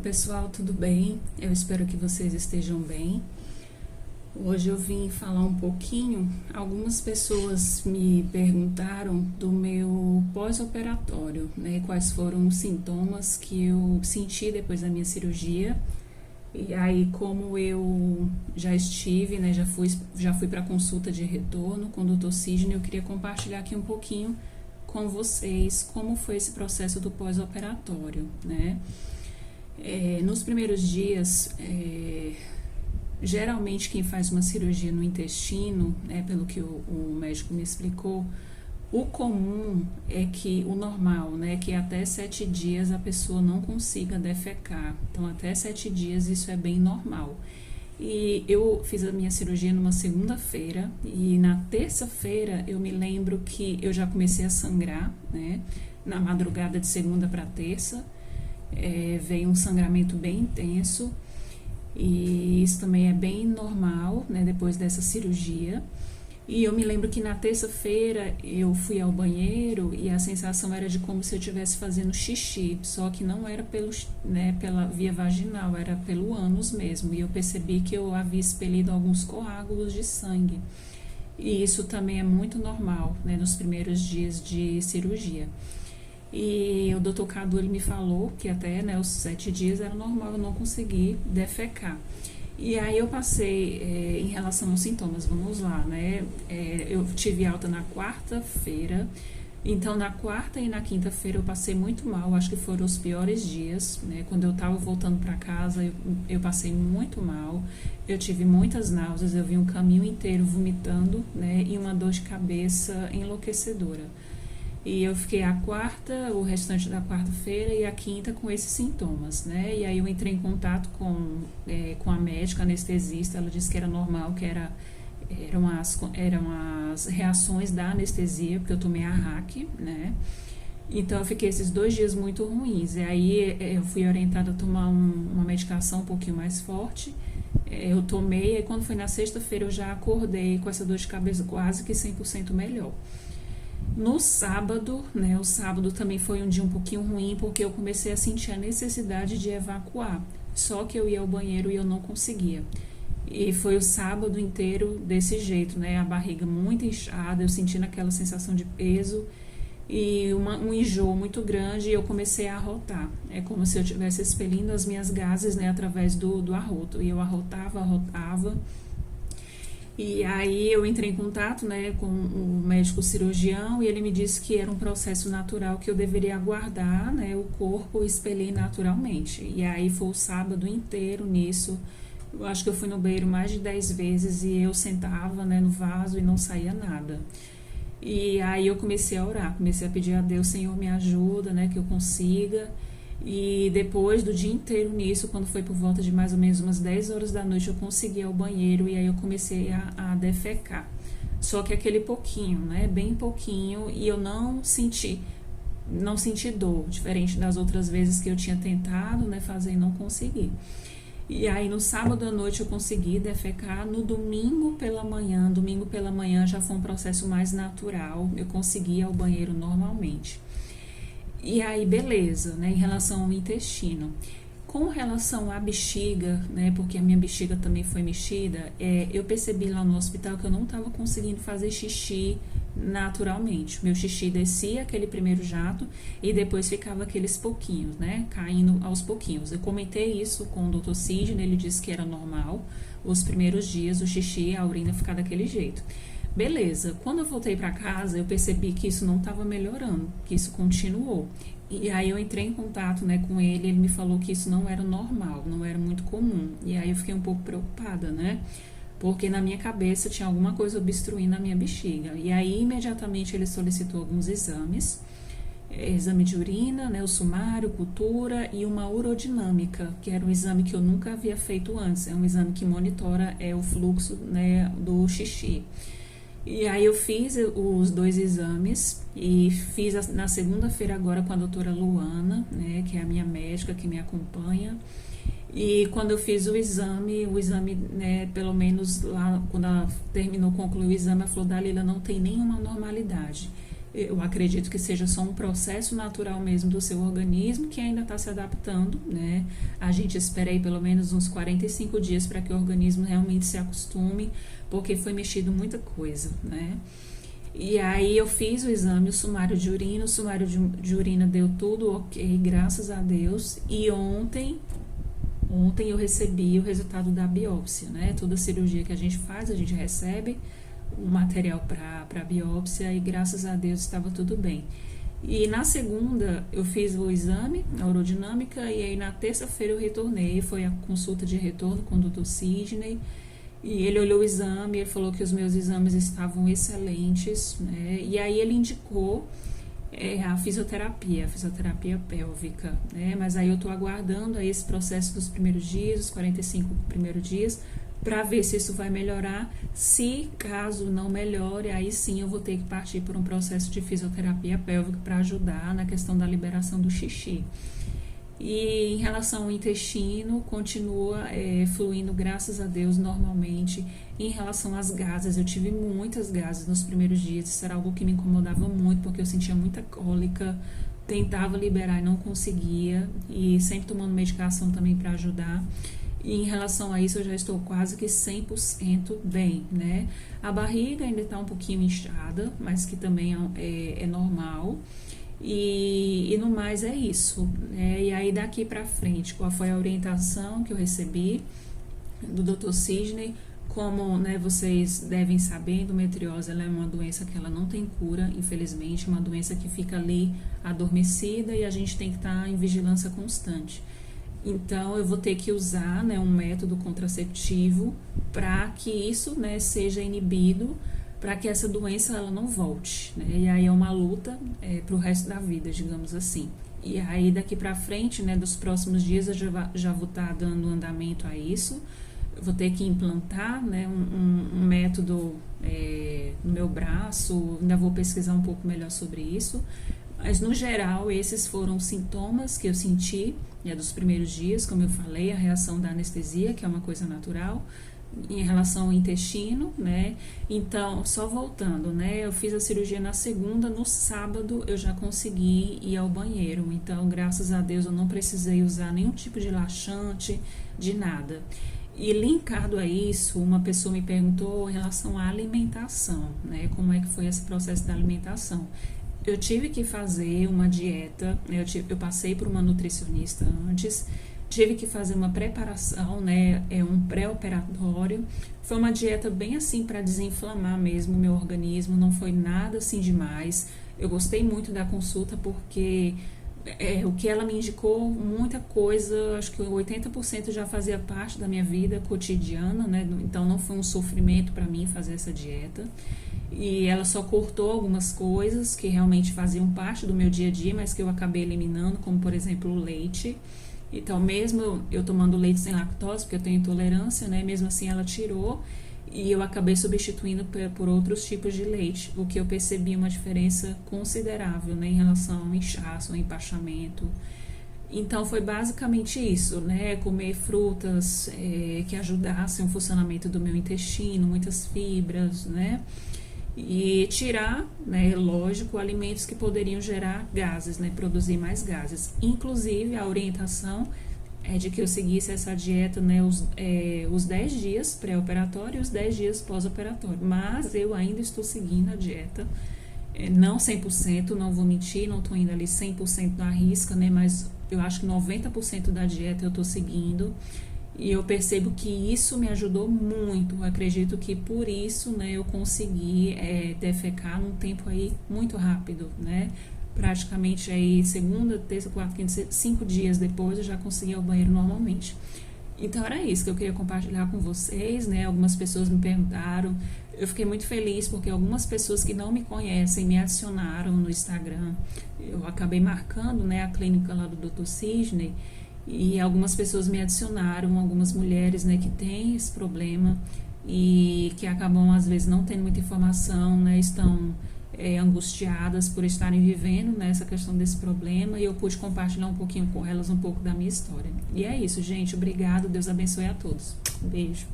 pessoal, tudo bem? Eu espero que vocês estejam bem. Hoje eu vim falar um pouquinho. Algumas pessoas me perguntaram do meu pós-operatório, né? Quais foram os sintomas que eu senti depois da minha cirurgia. E aí, como eu já estive, né? Já fui para consulta de retorno com o Dr. Sidney, eu queria compartilhar aqui um pouquinho com vocês como foi esse processo do pós-operatório, né? Nos primeiros dias, geralmente quem faz uma cirurgia no intestino, né, pelo que o médico me explicou, o comum é que o normal, né, que até 7 dias a pessoa não consiga defecar. Então, até 7 dias isso é bem normal. E eu fiz a minha cirurgia numa segunda-feira e na terça-feira eu me lembro que eu já comecei a sangrar, né, na madrugada de segunda para terça. Veio um sangramento bem intenso e isso também é bem normal, né, depois dessa cirurgia. E eu me lembro que na terça-feira eu fui ao banheiro e a sensação era de como se eu estivesse fazendo xixi, só que não era pela via vaginal, era pelo ânus mesmo. E eu percebi que eu havia expelido alguns coágulos de sangue. E isso também é muito normal, né, nos primeiros dias de cirurgia. E o Dr. Cadu, ele me falou que até, né, os 7 dias era normal eu não conseguir defecar. E aí eu passei, em relação aos sintomas, vamos lá, né? Eu tive alta na quarta-feira, então na quarta e na quinta-feira eu passei muito mal, acho que foram os piores dias, né? Quando eu tava voltando para casa, eu passei muito mal, eu tive muitas náuseas, eu vi um caminho inteiro vomitando, né? E uma dor de cabeça enlouquecedora. E eu fiquei o restante da quarta-feira e a quinta com esses sintomas, né? E aí eu entrei em contato com a médica anestesista, ela disse que era normal, que eram as reações da anestesia, porque eu tomei a RAC, né? Então eu fiquei esses 2 dias muito ruins. E aí eu fui orientada a tomar uma medicação um pouquinho mais forte. Eu tomei, e quando foi na sexta-feira eu já acordei com essa dor de cabeça quase que 100% melhor. No sábado, né, o sábado também foi um dia um pouquinho ruim, porque eu comecei a sentir a necessidade de evacuar, só que eu ia ao banheiro e eu não conseguia. E foi o sábado inteiro desse jeito, né, a barriga muito inchada, eu sentindo aquela sensação de peso e um enjoo muito grande e eu comecei a arrotar. É como se eu estivesse expelindo as minhas gases, né, através do arroto, e eu arrotava. E aí eu entrei em contato, né, com o médico cirurgião e ele me disse que era um processo natural que eu deveria aguardar, né, o corpo expelir naturalmente. E aí foi o sábado inteiro nisso. Eu acho que eu fui no banheiro mais de 10 vezes e eu sentava, né, no vaso e não saía nada. E aí eu comecei a orar, comecei a pedir a Deus, Senhor, me ajuda, né, que eu consiga. E depois do dia inteiro nisso, quando foi por volta de mais ou menos umas 10 horas da noite, eu consegui ir ao banheiro e aí eu comecei a defecar. Só que aquele pouquinho, né, bem pouquinho, e eu não senti dor, diferente das outras vezes que eu tinha tentado, né, fazer e não consegui. E aí no sábado à noite eu consegui defecar, no domingo pela manhã já foi um processo mais natural, eu consegui ir ao banheiro normalmente. E aí, beleza, né, em relação ao intestino. Com relação à bexiga, né, porque a minha bexiga também foi mexida, eu percebi lá no hospital que eu não estava conseguindo fazer xixi naturalmente. Meu xixi descia aquele primeiro jato e depois ficava aqueles pouquinhos, né, caindo aos pouquinhos. Eu comentei isso com o Dr. Sidney, ele disse que era normal, os primeiros dias o xixi, a urina ficar daquele jeito. Beleza, quando eu voltei para casa, eu percebi que isso não estava melhorando, que isso continuou. E aí eu entrei em contato, né, com ele me falou que isso não era normal, não era muito comum. E aí eu fiquei um pouco preocupada, né, porque na minha cabeça tinha alguma coisa obstruindo a minha bexiga. E aí imediatamente ele solicitou alguns exames, exame de urina, né, o sumário, cultura e uma urodinâmica, que era um exame que eu nunca havia feito antes. É um exame que monitora o fluxo, né, do xixi. E aí eu fiz os 2 exames e fiz na segunda-feira agora com a doutora Luana, né, que é a minha médica que me acompanha. E quando eu fiz o exame, né, pelo menos lá, quando ela concluiu o exame, ela falou, Dalila, não tem nenhuma normalidade. Eu acredito que seja só um processo natural mesmo do seu organismo que ainda está se adaptando, né? A gente espera aí pelo menos uns 45 dias para que o organismo realmente se acostume, porque foi mexido muita coisa, né? E aí eu fiz o exame, o sumário de urina, o sumário de urina deu tudo ok, graças a Deus. E ontem eu recebi o resultado da biópsia, né? Toda cirurgia que a gente faz, a gente recebe o material para biópsia e graças a Deus estava tudo bem. E na segunda eu fiz o exame, a urodinâmica, e aí na terça-feira eu retornei, foi a consulta de retorno com o Dr. Sidney, e ele olhou o exame, ele falou que os meus exames estavam excelentes, né? E aí ele indicou a fisioterapia pélvica, né? Mas aí eu tô aguardando aí esse processo dos primeiros dias, os 45 primeiros dias, para ver se isso vai melhorar. Se caso não melhore, aí sim eu vou ter que partir por um processo de fisioterapia pélvica para ajudar na questão da liberação do xixi. E em relação ao intestino, continua fluindo, graças a Deus, normalmente. Em relação às gases, eu tive muitas gases nos primeiros dias, isso era algo que me incomodava muito, porque eu sentia muita cólica, tentava liberar e não conseguia, e sempre tomando medicação também para ajudar. E em relação a isso, eu já estou quase que 100% bem, né? A barriga ainda está um pouquinho inchada, mas que também é normal. E no mais é isso, né? E aí daqui para frente, qual foi a orientação que eu recebi do Dr. Sidney? Como, né, vocês devem saber, a endometriose ela é uma doença que ela não tem cura, infelizmente, uma doença que fica ali adormecida e a gente tem que estar em vigilância constante. Então, eu vou ter que usar, né, um método contraceptivo para que isso, né, seja inibido, para que essa doença ela não volte, né? E aí é uma luta para o resto da vida, digamos assim. E aí daqui para frente, né, dos próximos dias, eu já vou estar dando andamento a isso. Eu vou ter que implantar, né, um método no meu braço, ainda vou pesquisar um pouco melhor sobre isso. Mas, no geral, esses foram os sintomas que eu senti, né, dos primeiros dias, como eu falei, a reação da anestesia, que é uma coisa natural, em relação ao intestino, né? Então, só voltando, né? Eu fiz a cirurgia na segunda, no sábado eu já consegui ir ao banheiro. Então, graças a Deus, eu não precisei usar nenhum tipo de laxante, de nada. E linkado a isso, uma pessoa me perguntou em relação à alimentação, né? Como é que foi esse processo da alimentação? Eu tive que fazer uma dieta, eu passei por uma nutricionista antes, tive que fazer uma preparação, né, um pré-operatório. Foi uma dieta bem assim para desinflamar mesmo o meu organismo, não foi nada assim demais. Eu gostei muito da consulta porque o que ela me indicou, muita coisa, acho que 80% já fazia parte da minha vida cotidiana, né? Então não foi um sofrimento para mim fazer essa dieta. E ela só cortou algumas coisas que realmente faziam parte do meu dia a dia, mas que eu acabei eliminando, como por exemplo o leite. Então, mesmo eu tomando leite sem lactose, porque eu tenho intolerância, né? Mesmo assim, ela tirou e eu acabei substituindo por outros tipos de leite, o que eu percebi uma diferença considerável, né? Em relação ao inchaço, ao empachamento. Então, foi basicamente isso, né? Comer frutas que ajudassem o funcionamento do meu intestino, muitas fibras, né? E tirar, né, lógico, alimentos que poderiam gerar gases, né, produzir mais gases. Inclusive, a orientação é de que eu seguisse essa dieta, né, os 10 dias pré-operatório e os 10 dias pós-operatório. Mas eu ainda estou seguindo a dieta, não 100%, não vou mentir, não estou indo ali 100% na risca, né, mas eu acho que 90% da dieta eu estou seguindo. E eu percebo que isso me ajudou muito. Eu acredito que por isso, né, eu consegui defecar num tempo aí muito rápido, né? Praticamente aí segunda, terça, quarta, quinta, 5 dias depois eu já consegui ir ao banheiro normalmente. Então era isso que eu queria compartilhar com vocês, né? Algumas pessoas me perguntaram. Eu fiquei muito feliz porque algumas pessoas que não me conhecem me adicionaram no Instagram. Eu acabei marcando, né, a clínica lá do Dr. Sidney. E algumas pessoas me adicionaram, algumas mulheres, né, que têm esse problema e que acabam, às vezes, não tendo muita informação, né, estão angustiadas por estarem vivendo, né, essa questão desse problema, e eu pude compartilhar um pouquinho com elas, um pouco da minha história. E é isso, gente. Obrigado. Deus abençoe a todos. Beijo.